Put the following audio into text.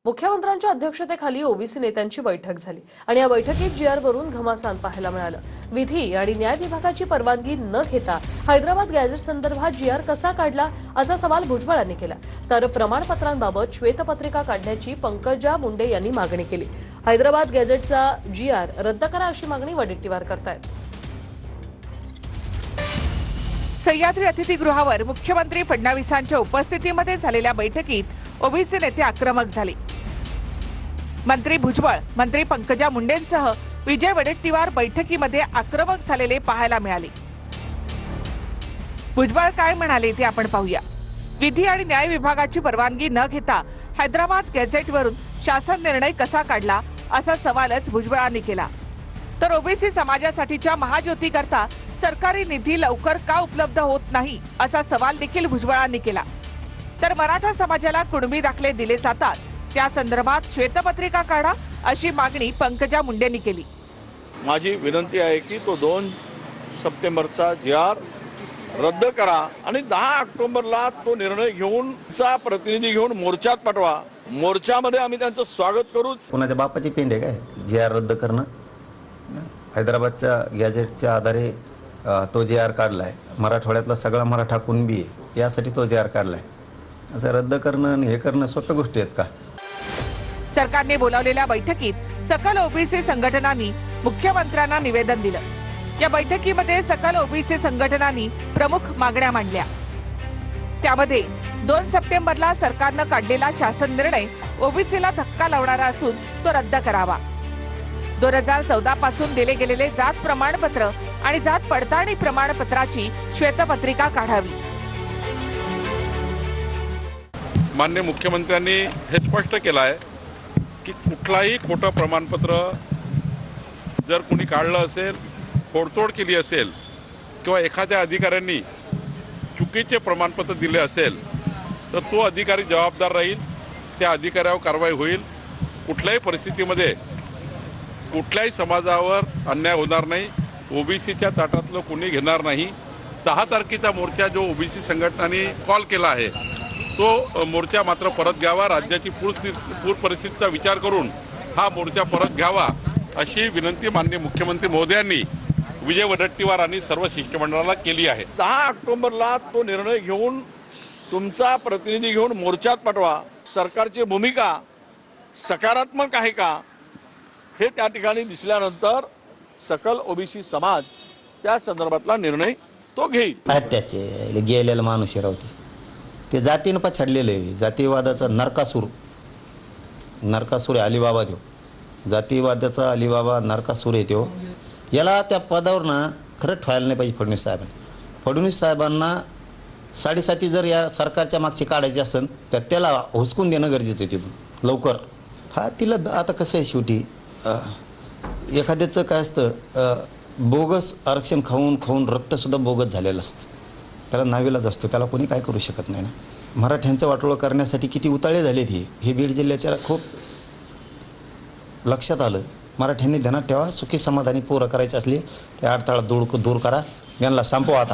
मुख्यमंत्र्यांच्या अध्यक्षतेखाली ओबीसी नेत्यांची बैठक झाली आणि या बैठकीत जीआरवरून घमासान पाहायला मिळालं। विधी आणि न्याय विभागाची परवानगी न घेता हैदराबाद गॅझेट संदर्भात जीआर कसा काढला असा सवाल भुजबळांनी केला। तर प्रमाणपत्रांबाबत श्वेतपत्रिका काढण्याची पंकजा मुंडे यांनी मागणी केली। हैदराबाद गॅझेटचा जीआर रद्द करा अशी मागणी वडेट्टीवार करतायत। सह्याद्री अतिथीगृहावर मुख्यमंत्री फडणवीसांच्या उपस्थितीमध्ये झालेल्या बैठकीत ओबीसी नेते आक्रमक झाले। मंत्री भुजबळ, मंत्री पंकजा मुंडेंसह विजय वडेट्टीवार बैठकीमध्ये आक्रमक झालेले पाहायला मिळाले। भुजबळ काय म्हणाले ते आपण पाहूया। विधी आणि न्याय विभागाची परवानगी न घेता हैदराबाद गॅझेटवरून शासन निर्णय कसा काढला असा सवालच भुजबळांनी केला। तर ओबीसी समाजासाठीच्या महाज्योतीकरता सरकारी निधी लवकर का उपलब्ध होत नाही असा सवाल देखील भुजबळांनी केला। तर मराठा समाजाला कुणबी दाखले दिले जातात त्या संदर्भात श्वेतपत्रिका काढा अशी मागणी पंकजा मुंडेंनी केली। माझी विनंती आहे की तो 2 सप्टेंबरचा जीआर रद्द करा आणि 10 ऑक्टोबरला तो निर्णय घेऊन प्रतिनिधी घेऊन मोर्चात पाठवा। मोर्चामध्ये आम्ही त्यांचं स्वागत करू। कोणाच्या बापाची पेंड आहे काय जीआर रद्द करणं? हैदराबादच्या गॅझेटच्या आधारे तो जीआर काढलाय। मराठवाड्यातला सगळा मराठा कुणबी आहे यासाठी तो जीआर काढलाय। असं रद्द करणं आणि हे करणं सोप्या गोष्टी आहेत का? सरकारने बोलावलेल्या बैठकीत सकल ओबीसी संघटनांनी मुख्यमंत्र्यांना निवेदन दिलं। या बैठकीमध्ये सकल ओबीसी संघटनांनी प्रमुख मागण्या मांडल्या। त्यामध्ये 2 सप्टेंबरला सरकारनं काढलेला शासन निर्णय ओबीसीला धक्का लावणारा असून तो रद्द करावा। 2014 पासून दिले गेलेले जात प्रमाणपत्र आणि जात पडताळणी प्रमाणपत्राची श्वेतपत्रिका काढावी। माननीय मुख्यमंत्र्यांनी हे स्पष्ट केलं आहे की कुठलाही खोटं प्रमाणपत्र जर कोणी काढलं असेल, खोडतोड केली असेल किंवा एखाद्या अधिकाऱ्यांनी चुकीचे प्रमाणपत्र दिले असेल तर तो अधिकारी जबाबदार राहील। त्या अधिकाऱ्यावर कारवाई होईल। कुठल्याही परिस्थितीमध्ये कुठल्याही समाजावर अन्याय होणार नाही। ओबीसीच्या ताटातलं कोणी घेणार नाही। 10 तारखेचा मोर्चा जो ओबीसी संघटनांनी कॉल केला आहे तो मोर्चा मात्र परत घ्यावा। राज्याची पूर परिस्थितीचा विचार करून हा मोर्चा परत घ्यावा अशी विनंती माननीय मुख्यमंत्री महोदयांनी विजय वडेट्टीवार आणि सर्व शिष्टमंडळाला केली आहे। 10 ऑक्टोबरला तो निर्णय घेऊन तुमचा प्रतिनिधी घेऊन मोर्चात पाठवा। सरकारची भूमिका सकारात्मक आहे का हे त्या ठिकाणी दिसल्यानंतर सकल ओबीसी समाज त्या संदर्भातला निर्णय तो घेईल। त्याचे गेलेला माणूस रावते ते जातीनं पछाडलेलं आहे। जातीवादाचा नरकासूर आहे अलिबाबा। देव जातीवादाचा अलिबाबा नरकासूर आहे तो। याला त्या पदावर ना खरं ठेवायला नाही पाहिजे फडणवीस साहेबांनी। फडणवीस साहेबांना 7.5 जर या सरकारच्या मागची काढायची असेल तर त्याला हुसकून देणं गरजेचं आहे तिथून लवकर। हा तिला आता कसं आहे शेवटी एखाद्याचं काय असतं बोगस आरक्षण खाऊन रक्तसुद्धा बोगस झालेलं असतं। त्याला नावेलाच असतो, त्याला कोणी काय करू शकत नाही ना। मराठ्यांचं वाटोळं करण्यासाठी किती उताळे झालेत हे बीड जिल्ह्याच्या खूप लक्षात आलं। मराठ्यांनी ध्यानात ठेवा, सुखी समाधानी पोरं करायची असली ते अडथळा दूर करा, यांना संपवा आता।